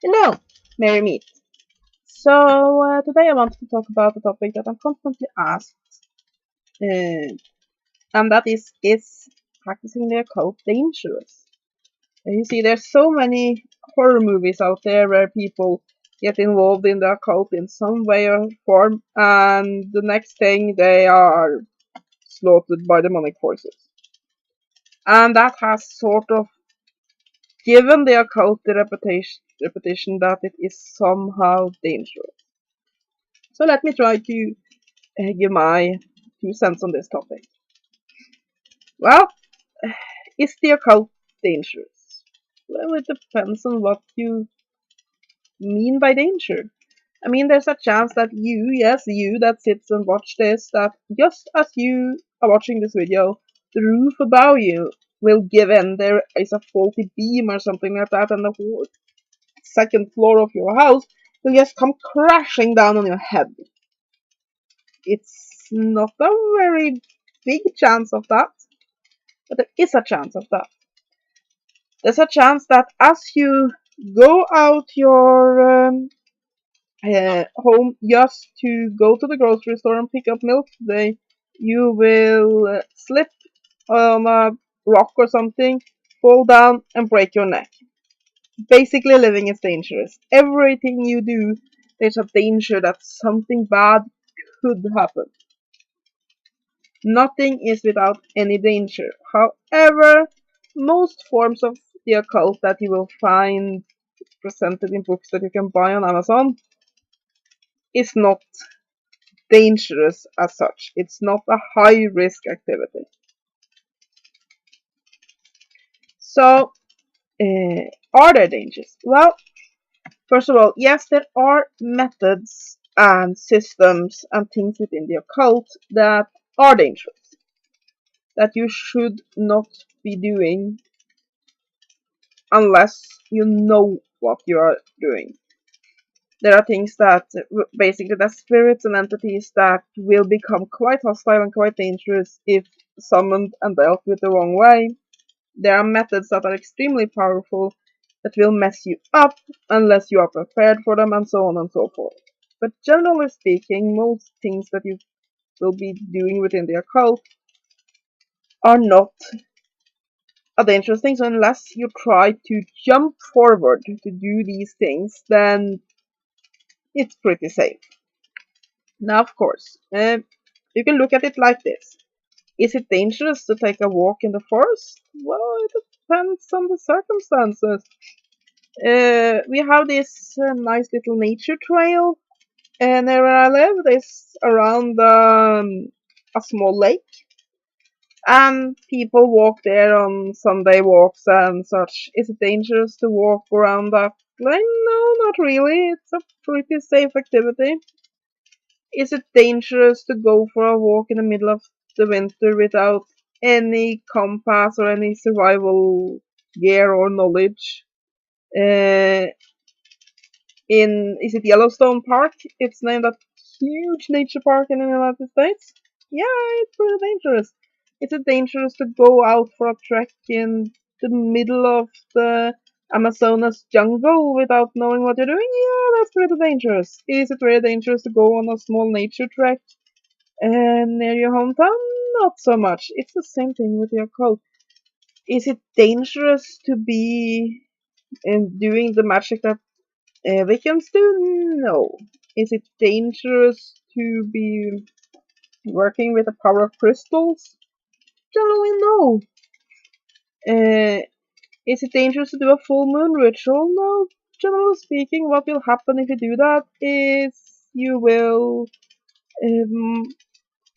Hello, Merry Meet. So, today I wanted to talk about a topic that I'm constantly asked, uh, and that is practicing the occult dangerous? And you see, there's so many horror movies out there where people get involved in the occult in some way or form, and the next thing they are slaughtered by demonic forces. And that has sort of given the occult the reputation that it is somehow dangerous. So let me try to give my 2 cents on this topic. Well, is the occult dangerous? Well, it depends on what you mean by danger. I mean, there's a chance that you, yes, you that sits and watch this, that just as you are watching this video, the roof above you will give in. There is a faulty beam or something like that, and the whole second floor of your house will just come crashing down on your head. It's not a very big chance of that, but there is a chance of that. There's a chance that as you go out your home just to go to the grocery store and pick up milk today, you will slip on a rock or something, fall down, and break your neck. Basically, living is dangerous. Everything you do, there's a danger that something bad could happen. Nothing is without any danger. However, most forms of the occult that you will find presented in books that you can buy on Amazon is not dangerous as such. It's not a high risk activity. So, are there dangers? Well, first of all, yes, there are methods and systems and things within the occult that are dangerous, that you should not be doing unless you know what you are doing. There are things that basically the spirits and entities that will become quite hostile and quite dangerous if summoned and dealt with the wrong way. There are methods that are extremely powerful that will mess you up unless you are prepared for them, and so on and so forth. But generally speaking, most things that you will be doing within the occult are not a dangerous thing. So unless you try to jump forward to do these things, then it's pretty safe. Now, of course, you can look at it like this. Is it dangerous to take a walk in the forest? Well, it depends on the circumstances. We have this nice little nature trail near where I live. It's around a small lake, and people walk there on Sunday walks and such. Is it dangerous to walk around that lake? No, not really. It's a pretty safe activity. Is it dangerous to go for a walk in the middle of the winter without any compass or any survival gear or knowledge? Uh, is it Yellowstone Park? It's named a huge nature park in the United States. Yeah, it's pretty dangerous. Is it dangerous to go out for a trek in the middle of the Amazonas jungle without knowing what you're doing? Yeah, that's pretty dangerous. Is it very dangerous to go on a small nature trek near your hometown? Not so much. It's the same thing with the occult. Is it dangerous to be doing the magic that Wiccans do? No. Is it dangerous to be working with the power of crystals? Generally, no. Uh, is it dangerous to do a full moon ritual? No. Generally speaking, what will happen if you do that is you will um,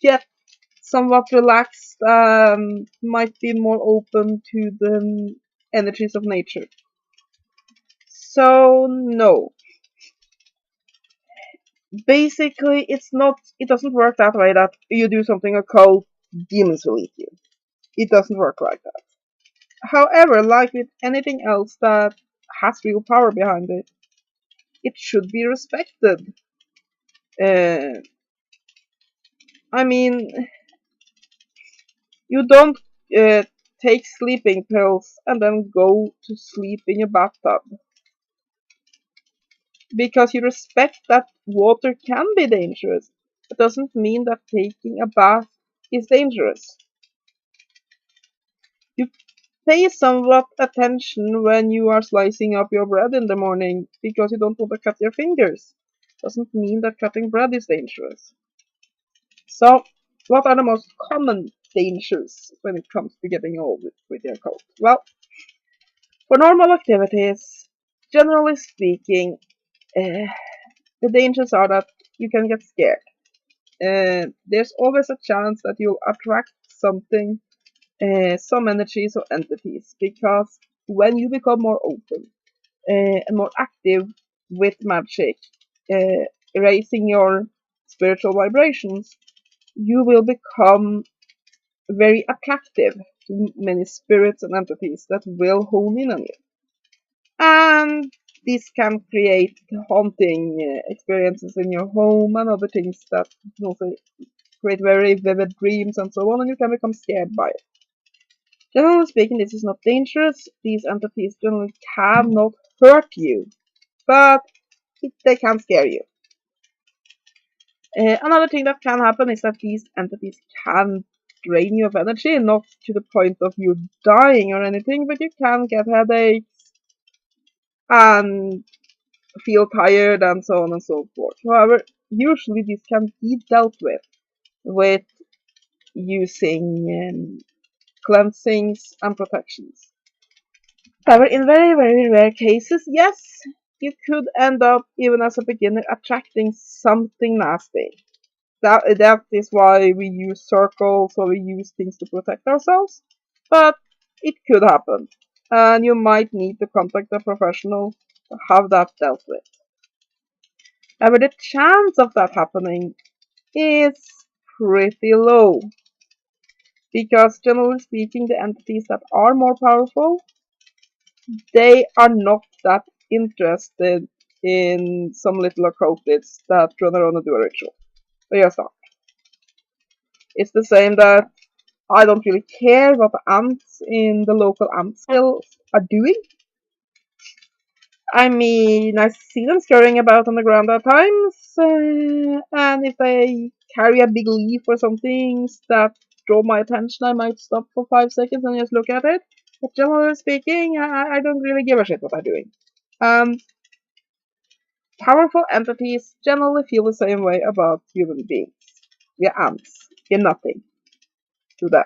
get somewhat relaxed and might be more open to the energies of nature. So, no. Basically, it doesn't work that way that you do something occult, demons will eat you. It doesn't work like that. However, like with anything else that has real power behind it, it should be respected. Uh, I mean, you don't take sleeping pills and then go to sleep in your bathtub. because you respect that water can be dangerous. It doesn't mean that taking a bath is dangerous. You pay somewhat attention when you are slicing up your bread in the morning because you don't want to cut your fingers. Doesn't mean that cutting bread is dangerous. So, what are the most common dangers when it comes to getting old with your coat? Well, for normal activities, generally speaking, uh, the dangers are that you can get scared. There's always a chance that you'll attract something, some energies or entities, because when you become more open and more active with magic, uh, raising your spiritual vibrations, you will become very attractive to many spirits and entities that will hone in on you. And this can create haunting experiences in your home and other things that can also create very vivid dreams and so on, and you can become scared by it. Generally speaking, this is not dangerous. These entities generally cannot hurt you, but they can scare you. Another thing that can happen is that these entities can drain you of energy, not to the point of you dying or anything, but you can get headaches and feel tired and so on and so forth. However, usually this can be dealt with using cleansings and protections. However, in very, very rare cases, yes, you could end up, even as a beginner, attracting something nasty. That is why we use circles or we use things to protect ourselves. But it could happen. And you might need to contact a professional to have that dealt with. However, the chance of that happening is pretty low. Because generally speaking, the entities that are more powerful, they are not that interested in some little occultists that run around and do a ritual. They just not. It's the same that I don't really care what the ants in the local ant hills are doing. I mean, I see them scurrying about on the ground at times, and if they carry a big leaf or something that draw my attention, I might stop for 5 seconds and just look at it. But generally speaking, I don't really give a shit what they're doing. Powerful entities generally feel the same way about human beings. We're ants. We're nothing to them.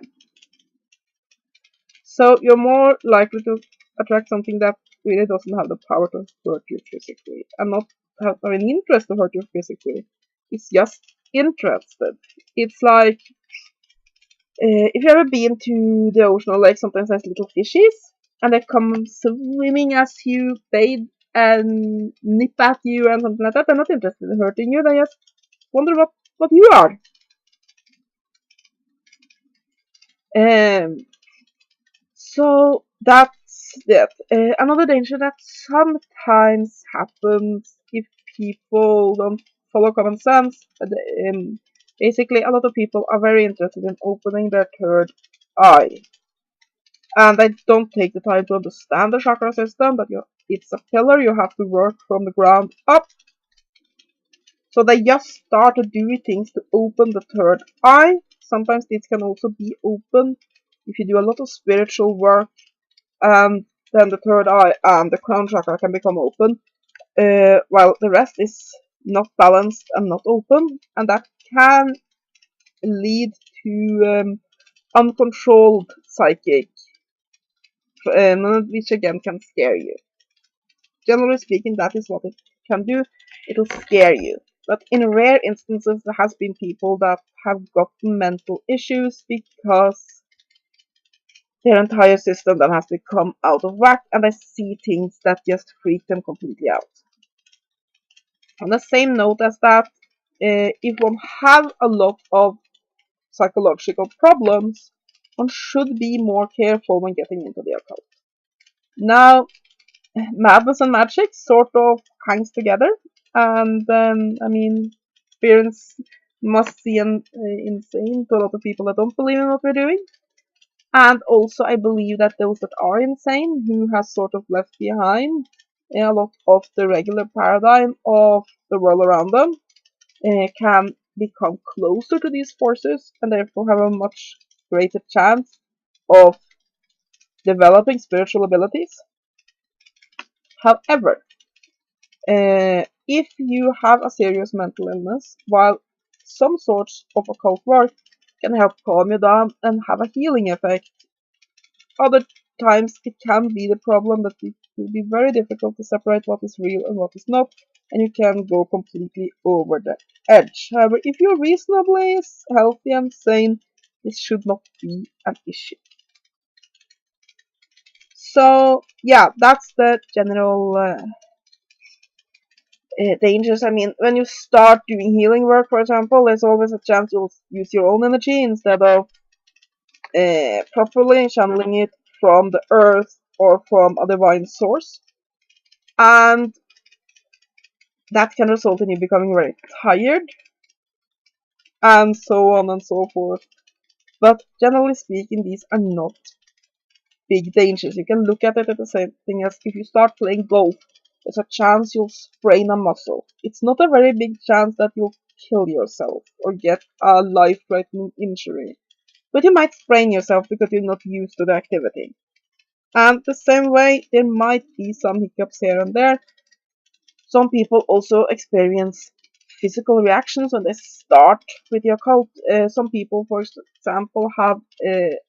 So you're more likely to attract something that really doesn't have the power to hurt you physically, and not have any interest to hurt you physically. It's just interested. It's like if you've ever been to the ocean or lake, sometimes there's little fishies, and they come swimming as you bathe and nip at you and something like that. They're not interested in hurting you. They just wonder what you are. Um, So that's it. Another danger that sometimes happens if people don't follow common sense. Basically, a lot of people are very interested in opening their third eye, and they don't take the time to understand the chakra system. But it's a pillar you have to work from the ground up. So they just start to do things to open the third eye. Sometimes this can also be open if you do a lot of spiritual work, and then the third eye and the crown chakra can become open, while the rest is not balanced and not open, and that can lead to uncontrolled psychic, which again can scare you. Generally speaking, that is what it can do. It'll scare you. But in rare instances, there has been people that have gotten mental issues because their entire system then has become out of whack, and they see things that just freak them completely out. On the same note as that, if one have a lot of psychological problems, one should be more careful when getting into the occult. Now, madness and magic sort of hangs together, and I mean, experience must seem insane to a lot of people that don't believe in what we're doing. And also, I believe that those that are insane, who has sort of left behind a lot of the regular paradigm of the world around them can become closer to these forces and therefore have a much greater chance of developing spiritual abilities. However, if you have a serious mental illness, while some sorts of occult work can help calm you down and have a healing effect, other times it can be the problem that it will be very difficult to separate what is real and what is not, and you can go completely over the edge. However, if you're reasonably healthy and sane, this should not be an issue. So, yeah, that's the general dangers. I mean, when you start doing healing work, for example, there's always a chance you'll use your own energy instead of properly channeling it from the earth or from a divine source. And that can result in you becoming very tired and so on and so forth. But generally speaking, these are not big dangers. You can look at it as the same thing as if you start playing golf, there's a chance you'll sprain a muscle. It's not a very big chance that you'll kill yourself or get a life-threatening injury. But you might sprain yourself because you're not used to the activity. And the same way, there might be some hiccups here and there. Some people also experience physical reactions when they start with the occult. Some people, for example, have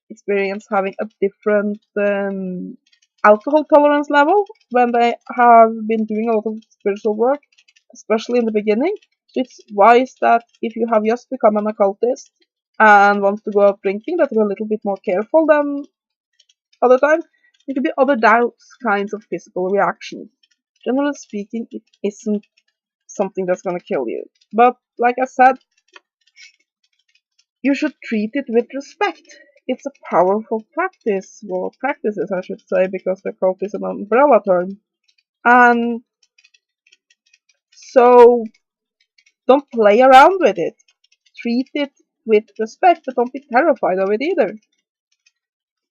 experienced having a different alcohol tolerance level when they have been doing a lot of spiritual work, especially in the beginning. So it's wise that if you have just become an occultist and want to go out drinking, that you're a little bit more careful than other times. There could be other kinds of physical reactions. Generally speaking, it isn't something that's gonna kill you. But like I said, you should treat it with respect. It's a powerful practice, well, practices I should say, because the occult is an umbrella term. And so don't play around with it. Treat it with respect, but don't be terrified of it either.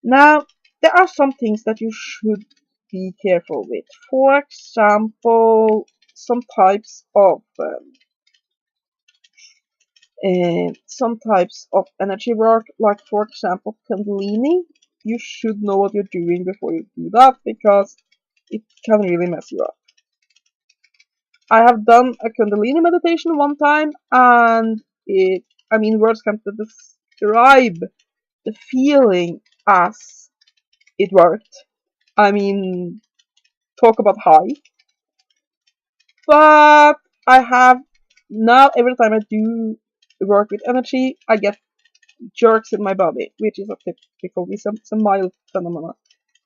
Now, there are some things that you should be careful with. For example, some types of energy work, like for example Kundalini. You should know what you're doing before you do that because it can really mess you up. I have done a Kundalini meditation one time, and words can't describe the feeling as it worked. I mean, talk about high. But I have now, every time I do work with energy, I get jerks in my body, which is a typical, it's a mild phenomenon.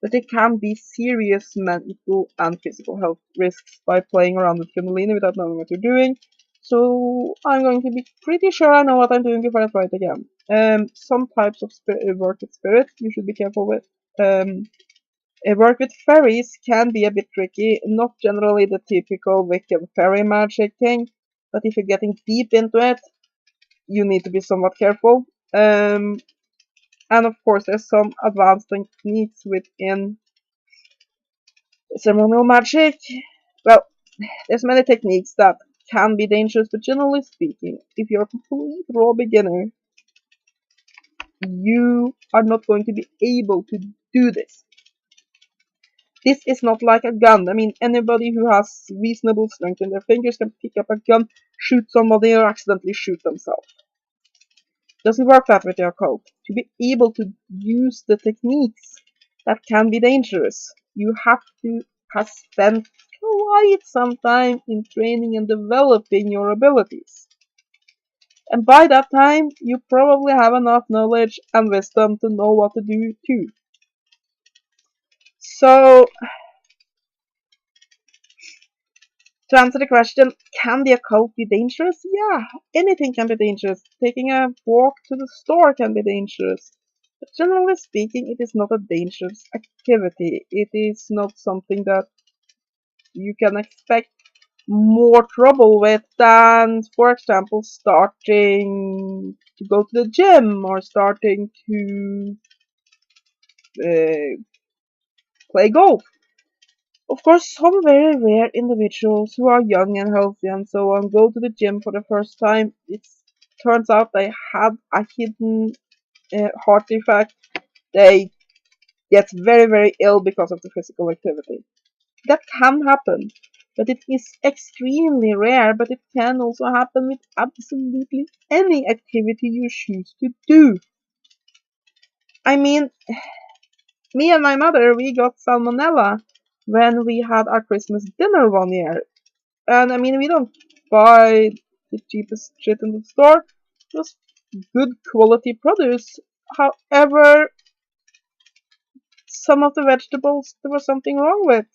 But it can be serious mental and physical health risks by playing around with Kundalini without knowing what you're doing. So I'm going to be pretty sure I know what I'm doing before I try it again. Some types of work with spirits you should be careful with. Work with fairies can be a bit tricky, not generally the typical wicked fairy magic thing, but if you're getting deep into it, you need to be somewhat careful. And of course, there's some advanced techniques within ceremonial magic. Well, there's many techniques that can be dangerous, but generally speaking, if you're a complete raw beginner, you are not going to be able to do this. This is not like a gun. I mean, anybody who has reasonable strength in their fingers can pick up a gun, shoot somebody, or accidentally shoot themselves. Doesn't work that with the occult. To be able to use the techniques that can be dangerous, you have to have spent quite some time in training and developing your abilities. And by that time, you probably have enough knowledge and wisdom to know what to do too. So, to answer the question, can the occult be dangerous? Yeah, anything can be dangerous. Taking a walk to the store can be dangerous. But generally speaking, it is not a dangerous activity. It is not something that you can expect more trouble with than, for example, starting to go to the gym or starting to play golf. Of course, some very rare individuals who are young and healthy and so on go to the gym for the first time. It turns out they had a hidden heart defect. They get very, very ill because of the physical activity. That can happen, but it is extremely rare, but it can also happen with absolutely any activity you choose to do. I mean, me and my mother, we got salmonella when we had our Christmas dinner one year. And I mean, we don't buy the cheapest shit in the store, just good quality produce. However, some of the vegetables there was something wrong with.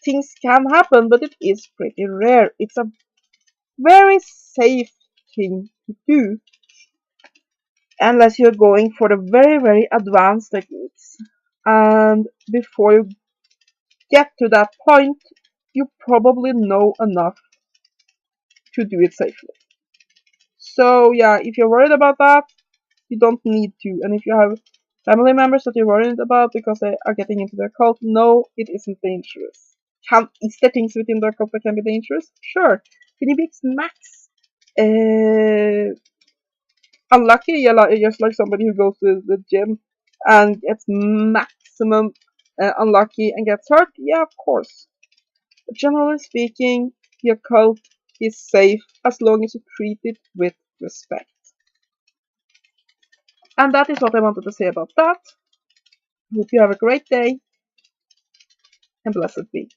Things can happen, but it is pretty rare. It's a very safe thing to do unless you're going for the very, very advanced techniques. And before you get to that point, you probably know enough to do it safely. So yeah, if you're worried about that, you don't need to. And if you have family members that you're worried about because they are getting into the occult, no, it isn't dangerous. Is there things within the occult that can be dangerous? Sure. Can you be max unlucky? Yeah, just like somebody who goes to the gym and gets maximum unlucky and gets hurt? Yeah, of course. But generally speaking, the occult is safe as long as you treat it with respect. And that is what I wanted to say about that. Hope you have a great day and blessed be.